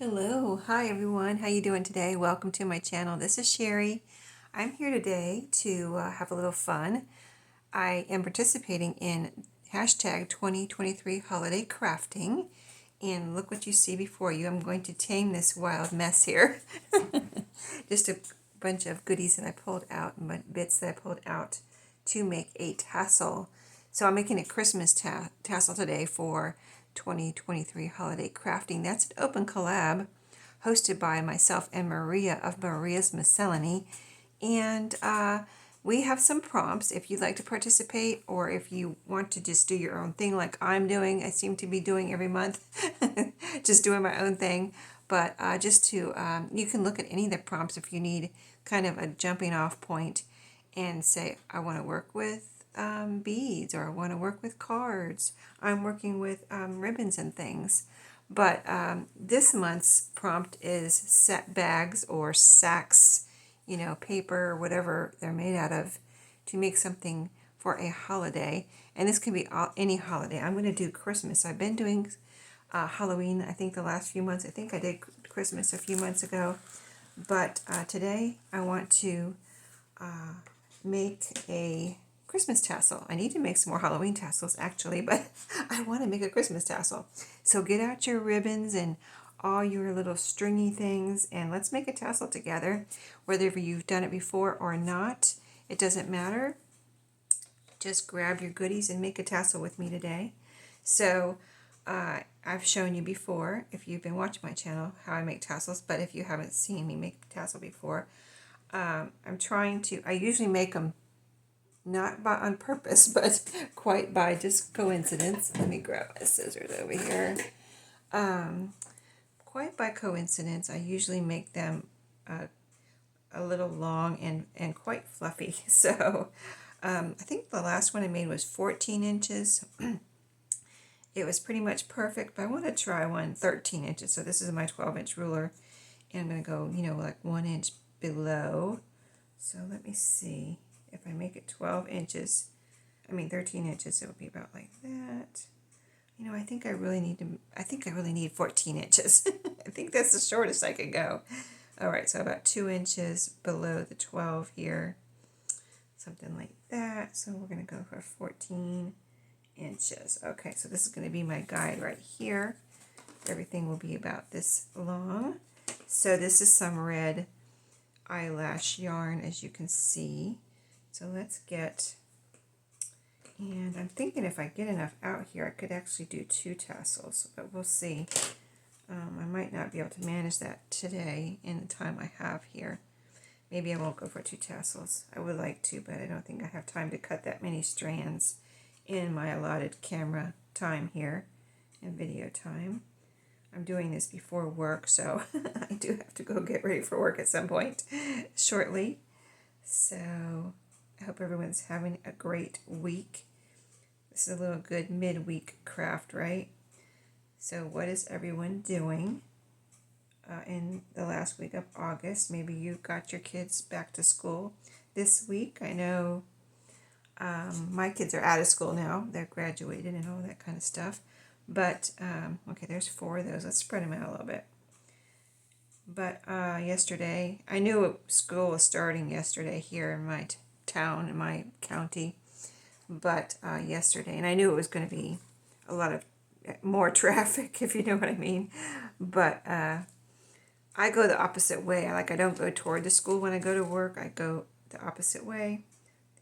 Hello, hi everyone. How you doing today? Welcome to my channel. This is Sherry. I'm here today to have a little fun. I am participating in hashtag 2023 holiday crafting, and look what you see before you. I'm going to tame this wild mess here. Just a bunch of goodies that I pulled out, bits that I pulled out to make a tassel. So I'm making a Christmas tassel today for 2023 holiday crafting. That's an open collab hosted by myself and Maria of Maria's Miscellany. And we have some prompts if you'd like to participate, or if you want to just do your own thing like I'm doing. I seem to be doing every month, just doing my own thing. But you can look at any of the prompts if you need kind of a jumping off point and say, I want to work with beads, or I want to work with cards. I'm working with ribbons and things. But this month's prompt is set bags or sacks, paper, whatever they're made out of, to make something for a holiday. And this can be any holiday. I'm going to do Christmas. I've been doing Halloween, I think, the last few months. I think I did Christmas a few months ago. But today I want to make a Christmas tassel. I need to make some more Halloween tassels actually, but I want to make a Christmas tassel. So get out your ribbons and all your little stringy things, and let's make a tassel together. Whether you've done it before or not, it doesn't matter. Just grab your goodies and make a tassel with me today. So I've shown you before, if you've been watching my channel, how I make tassels, but if you haven't seen me make a tassel before, I usually make them not on purpose, but quite by just coincidence. Let me grab my scissors over here. Quite by coincidence, I usually make them a little long and quite fluffy. So I think the last one I made was 14 inches. It was pretty much perfect, but I want to try one 13 inches. So this is my 12-inch ruler, and I'm going to go, like 1 inch below. So let me see. If I make it 13 inches, it would be about like that. I think I really need 14 inches. I think that's the shortest I could go. All right, so about 2 inches below the 12 here, something like that. So we're going to go for 14 inches. Okay, so this is going to be my guide right here. Everything will be about this long. So this is some red eyelash yarn, as you can see. So let's get, and I'm thinking if I get enough out here, I could actually do 2 tassels, but we'll see. I might not be able to manage that today in the time I have here. Maybe I won't go for 2 tassels. I would like to, but I don't think I have time to cut that many strands in my allotted camera time here and video time. I'm doing this before work, so I do have to go get ready for work at some point shortly. So I hope everyone's having a great week. This is a little good midweek craft, right? So what is everyone doing in the last week of August? Maybe you got your kids back to school this week. I know my kids are out of school now. They're graduated and all that kind of stuff. But, okay, there's 4 of those. Let's spread them out a little bit. But yesterday, I knew school was starting yesterday here in my town, in my county. But yesterday, and I knew it was going to be a lot of more traffic, if you know what I mean. But I go the opposite way. I don't go toward the school when I go to work. I go the opposite way.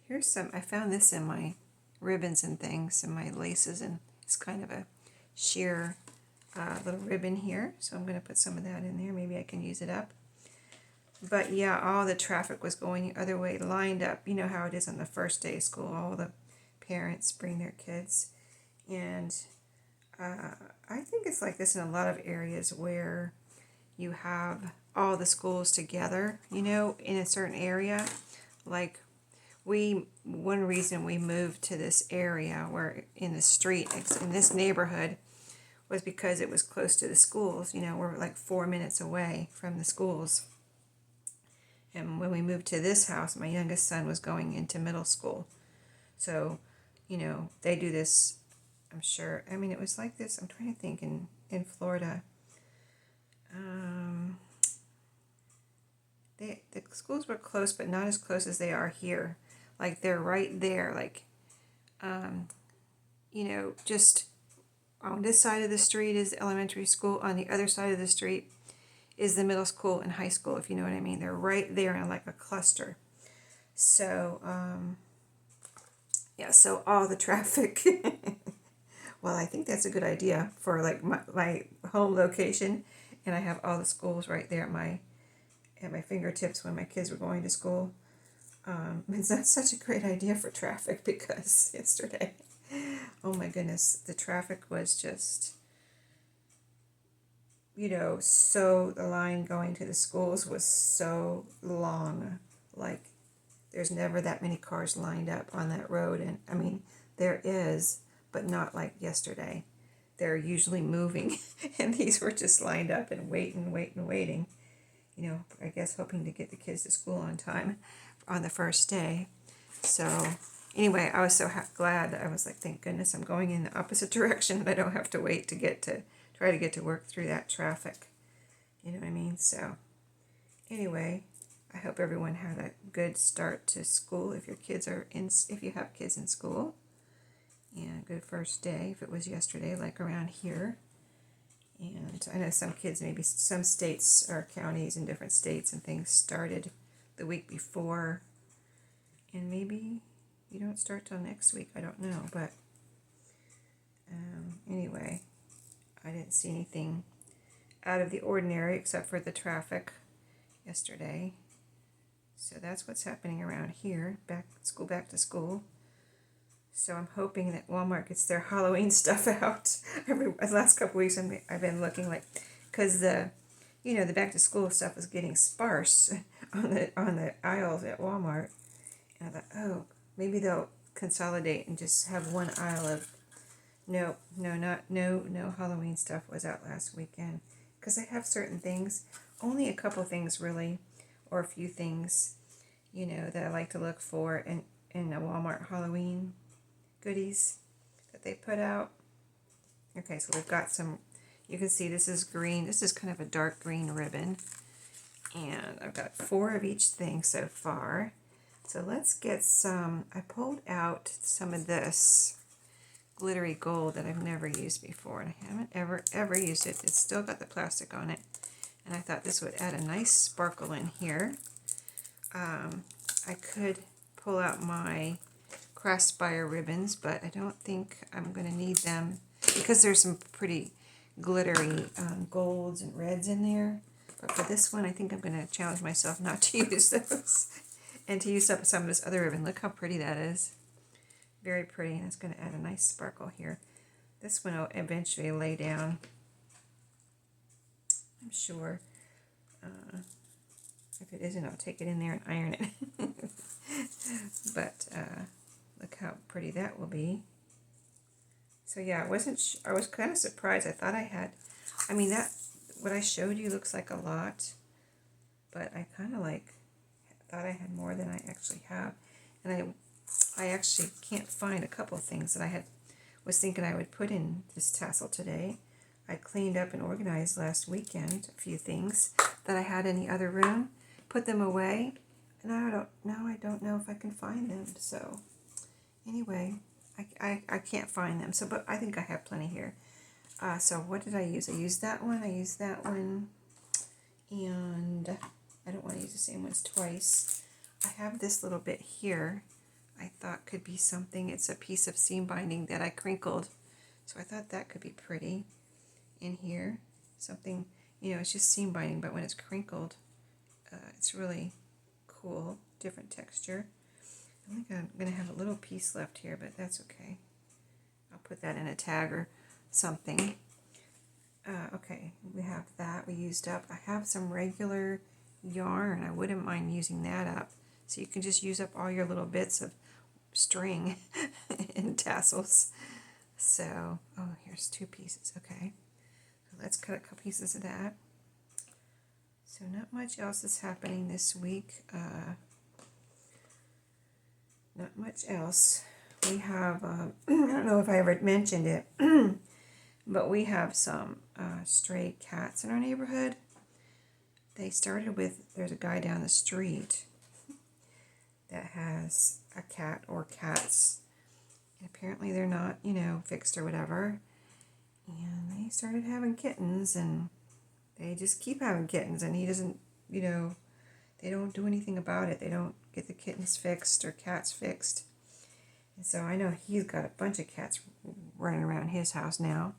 Here's some, I found this in my ribbons and things and my laces, and it's kind of a sheer little ribbon here. So I'm going to put some of that in there. Maybe I can use it up. But yeah, all the traffic was going the other way, lined up. You know how it is on the first day of school. All the parents bring their kids. And I think it's like this in a lot of areas where you have all the schools together, in a certain area. Like one reason we moved to this area where in the street, in this neighborhood, was because it was close to the schools. We're like 4 minutes away from the schools. And when we moved to this house, my youngest son was going into middle school. So, they do this, I'm sure. It was like this, I'm trying to think, in Florida. schools were close, but not as close as they are here. Like they're right there, like, you know, just on this side of the street is the elementary school. On the other side of the street is the middle school and high school, if you know what I mean. They're right there in like a cluster. So, yeah, so all the traffic. Well, I think that's a good idea for like my home location. And I have all the schools right there at my fingertips when my kids were going to school. It's not such a great idea for traffic because yesterday, oh my goodness, the traffic was just, you know, so the line going to the schools was so long. Like there's never that many cars lined up on that road. And I mean, there is, but not like yesterday. They're usually moving and these were just lined up and waiting. You know, I guess hoping to get the kids to school on time on the first day. So anyway, I was so glad. I was like, thank goodness I'm going in the opposite direction and I don't have to wait to try to get to work through that traffic. You know what I mean? So anyway, I hope everyone had a good start to school if you have kids in school. And a good first day if it was yesterday, like around here. And I know some kids, maybe some states or counties in different states and things started the week before. And maybe you don't start till next week, I don't know. But anyway, I didn't see anything out of the ordinary except for the traffic yesterday. So that's what's happening around here, back to school. So I'm hoping that Walmart gets their Halloween stuff out. The last couple weeks I've been looking like, because the back to school stuff was getting sparse on the aisles at Walmart. And I thought, oh, maybe they'll consolidate and just have one aisle of no Halloween stuff was out last weekend. Because I have certain things, only a couple things really, or a few things, you know, that I like to look for in a Walmart Halloween goodies that they put out. Okay, so we've got some, you can see this is green. This is kind of a dark green ribbon. And I've got 4 of each thing so far. So let's get some, I pulled out some of this glittery gold that I've never used before. And I haven't ever used it. It's still got the plastic on it. And I thought this would add a nice sparkle in here. I could pull out my Crossfire ribbons, but I don't think I'm going to need them because there's some pretty glittery golds and reds in there. But for this one, I think I'm going to challenge myself not to use those and to use up some of this other ribbon. Look how pretty that is. Very pretty, and it's going to add a nice sparkle here. This one will eventually lay down, I'm sure. If it isn't, I'll take it in there and iron it. But look how pretty that will be. So yeah, I was kind of surprised. I thought I had, I mean, that, what I showed you looks like a lot, but I kind of like thought I had more than I actually have. And I actually can't find a couple of things that I was thinking I would put in this tassel today. I cleaned up and organized last weekend a few things that I had in the other room, put them away, and I don't know if I can find them. So anyway, I can't find them. So, but I think I have plenty here. So what did I use? I used that one, and I don't want to use the same ones twice. I have this little bit here I thought could be something. It's a piece of seam binding that I crinkled. So I thought that could be pretty in here. Something, you know, it's just seam binding, but when it's crinkled, it's really cool, different texture. I think I'm going to have a little piece left here, but that's okay. I'll put that in a tag or something. Okay, we have that we used up. I have some regular yarn. I wouldn't mind using that up. So you can just use up all your little bits of string and tassels. So, oh, here's 2 pieces. Okay, so let's cut a couple pieces of that. So not much else is happening this week. Not much else. We have, I don't know if I ever mentioned it, but we have some stray cats in our neighborhood. They started with, there's a guy down the street that has a cat or cats. And apparently they're not, you know, fixed or whatever. And they started having kittens, and they just keep having kittens, and he doesn't, you know, they don't do anything about it. They don't get the kittens fixed or cats fixed. And so I know he's got a bunch of cats running around his house now,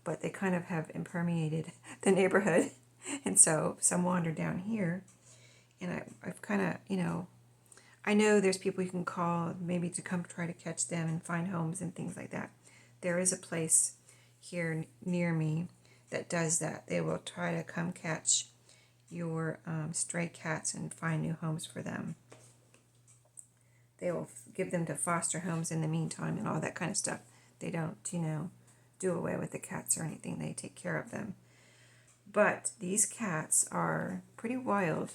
but they kind of have impermeated the neighborhood. And so some wander down here, and I've kind of, you know there's people you can call maybe to come try to catch them and find homes and things like that. There is a place here near me that does that. They will try to come catch your stray cats and find new homes for them. They will give them to foster homes in the meantime and all that kind of stuff. They don't, you know, do away with the cats or anything. They take care of them. But these cats are pretty wild.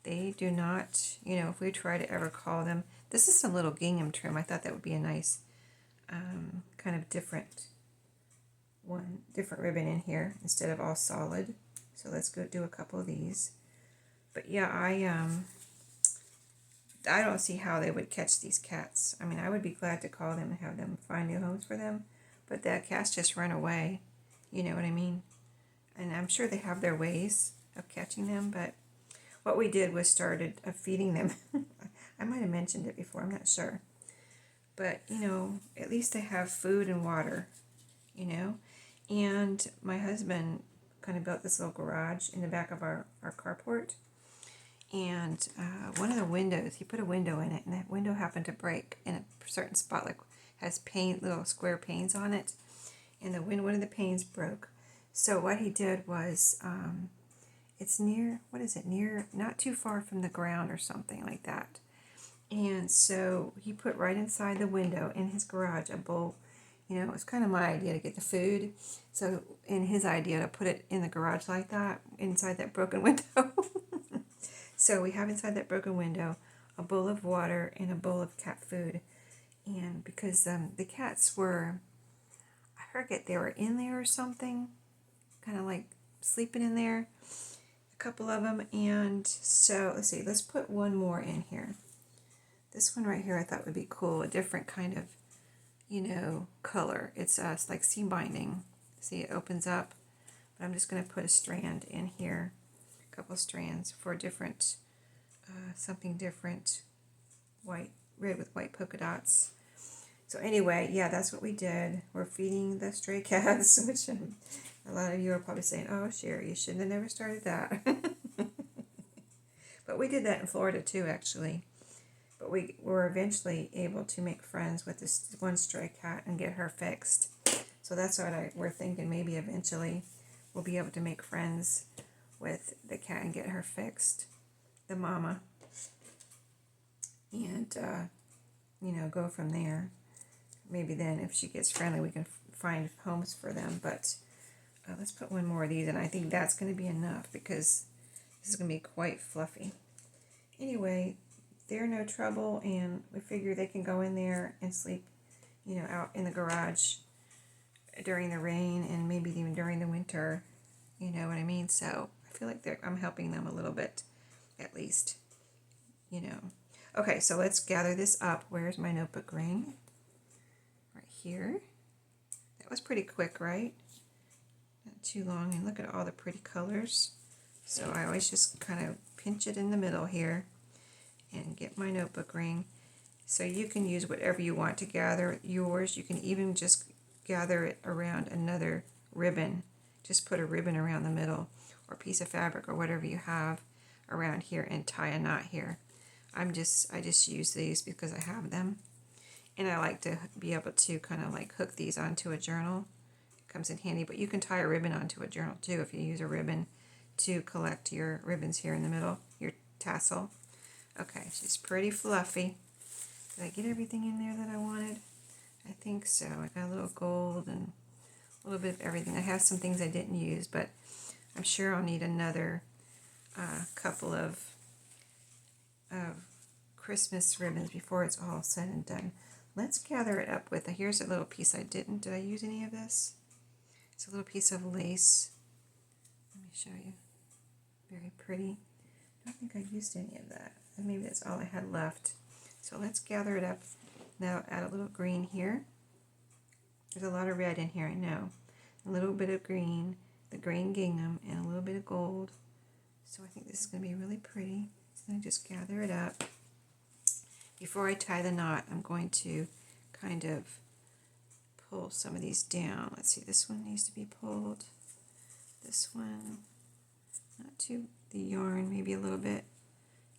They do not, you know, if we try to ever call them, this is some little gingham trim. I thought that would be a nice kind of different ribbon in here instead of all solid. So let's go do a couple of these. But yeah, I don't see how they would catch these cats. I mean, I would be glad to call them and have them find new homes for them, but the cats just run away. You know what I mean? And I'm sure they have their ways of catching them, but what we did was started feeding them. I might have mentioned it before, I'm not sure. But, you know, at least they have food and water, you know. And my husband kind of built this little garage in the back of our carport. And one of the windows, he put a window in it, and that window happened to break in a certain spot, like has little square panes on it. And one of the panes broke. So what he did was, it's near, not too far from the ground or something like that. And so he put right inside the window in his garage a bowl. You know, it was kind of my idea to get the food. So in his idea to put it in the garage like that, inside that broken window. So we have inside that broken window a bowl of water and a bowl of cat food. And because the cats were, I forget, they were in there or something, kind of like sleeping in there, a couple of them. And so let's see, let's put one more in here. This one right here I thought would be cool, a different kind of, you know, color. It's like seam binding. See, it opens up, but I'm just going to put a strand in here, a couple strands for different, something different, red with white polka dots. So anyway, yeah, that's what we did. We're feeding the stray cats, which a lot of you are probably saying, oh, Sherry, you shouldn't have never started that. But we did that in Florida too, actually. But we were eventually able to make friends with this one stray cat and get her fixed. So that's what we're thinking. Maybe eventually we'll be able to make friends with the cat and get her fixed, the mama. And, you know, go from there. Maybe then if she gets friendly, we can find homes for them. But let's put one more of these, and I think that's going to be enough because this is going to be quite fluffy. Anyway, they're no trouble, and we figure they can go in there and sleep, you know, out in the garage during the rain and maybe even during the winter. You know what I mean? So I feel like I'm helping them a little bit, at least, you know. Okay, so let's gather this up. Where's my notebook ring? Right here. That was pretty quick, right? Not too long. And look at all the pretty colors. So I always just kind of pinch it in the middle here and get my notebook ring. So you can use whatever you want to gather yours. You can even just gather it around another ribbon. Just put a ribbon around the middle or a piece of fabric or whatever you have around here and tie a knot here. I just use these because I have them, and I like to be able to kind of like hook these onto a journal. It comes in handy, but you can tie a ribbon onto a journal too if you use a ribbon to collect your ribbons here in the middle, your tassel. Okay, she's pretty fluffy. Did I get everything in there that I wanted? I think so. I got a little gold and a little bit of everything. I have some things I didn't use, but I'm sure I'll need another couple of Christmas ribbons before it's all said and done. Let's gather it up with, here's a little piece I didn't. Did I use any of this? It's a little piece of lace. Let me show you. Very pretty. I don't think I used any of that. Maybe that's all I had left. So let's gather it up. Now add a little green here. There's a lot of red in here, I know. A little bit of green, the green gingham, and a little bit of gold. So I think this is going to be really pretty. So I just gather it up. Before I tie the knot, I'm going to kind of pull some of these down. Let's see, this one needs to be pulled. This one, not too, the yarn maybe a little bit.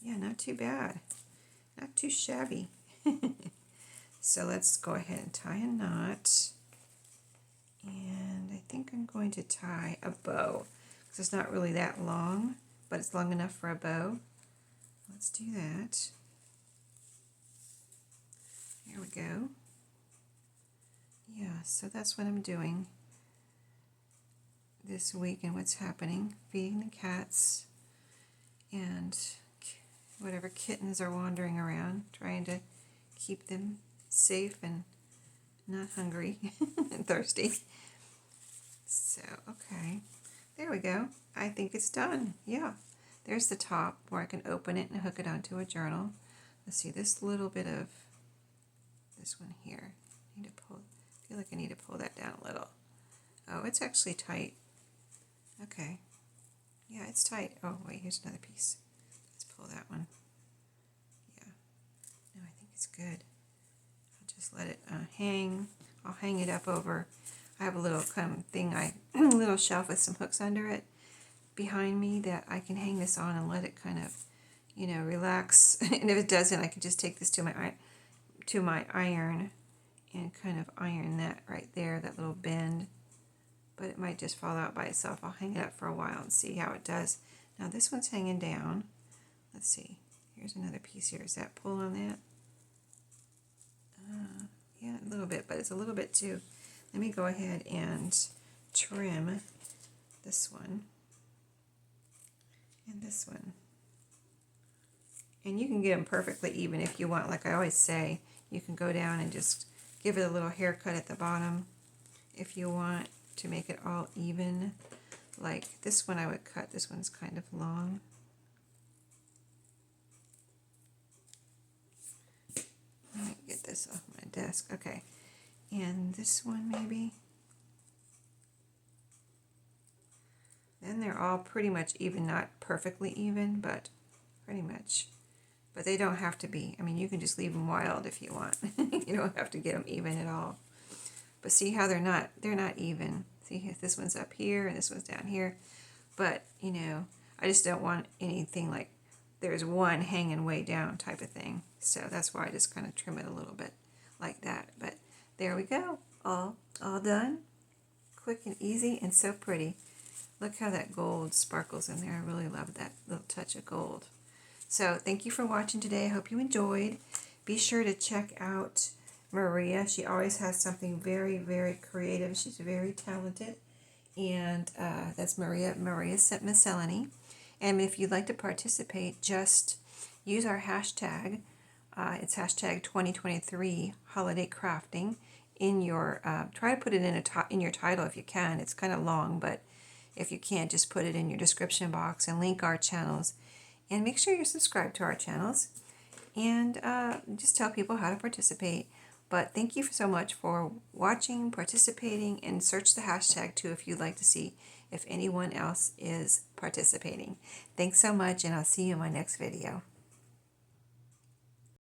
Yeah, not too bad. Not too shabby. So let's go ahead and tie a knot. And I think I'm going to tie a bow, because it's not really that long, but it's long enough for a bow. Let's do that. Here we go. Yeah, so that's what I'm doing this week and what's happening. Feeding the cats and whatever kittens are wandering around, trying to keep them safe and not hungry and thirsty. So, okay, there we go. I think it's done. Yeah, there's the top where I can open it and hook it onto a journal. Let's see, this little bit of this one here. I need to pull. I feel like I need to pull that down a little. Oh, it's actually tight. Okay. Yeah, it's tight. Oh, wait, here's another piece. Let's pull that one. Yeah. No, I think it's good. I'll just let it hang. I'll hang it up over. I have a little kind of thing, little shelf with some hooks under it behind me that I can hang this on and let it kind of, you know, relax. And if it doesn't, I can just take this to my iron and kind of iron that right there, that little bend. But it might just fall out by itself. I'll hang it up for a while and see how it does. Now this one's hanging down. Let's see. Here's another piece here. Is that pull on that? Yeah, a little bit, but it's a little bit too. Let me go ahead and trim this one and this one. And you can get them perfectly even if you want. Like I always say, you can go down and just give it a little haircut at the bottom if you want to make it all even. Like this one I would cut. This one's kind of long. Let me get this off my desk. Okay. And this one maybe. Then they're all pretty much even, not perfectly even, but pretty much. But they don't have to be. I mean, you can just leave them wild if you want. You don't have to get them even at all. But see how they're not even. See, this one's up here and this one's down here. But, you know, I just don't want anything like there's one hanging way down type of thing. So that's why I just kind of trim it a little bit like that. But there we go. All done. Quick and easy and so pretty. Look how that gold sparkles in there. I really love that little touch of gold. So thank you for watching today. I hope you enjoyed. Be sure to check out Maria. She always has something very, very creative. She's very talented. And that's Maria Miscellany. And if you'd like to participate, just use our hashtag. It's hashtag 2023 holiday crafting in your, try to put it in your title if you can. It's kind of long, but if you can't, just put it in your description box and link our channels. And make sure you're subscribed to our channels. And just tell people how to participate. But thank you so much for watching, participating, and search the hashtag too if you'd like to see if anyone else is participating. Thanks so much, and I'll see you in my next video.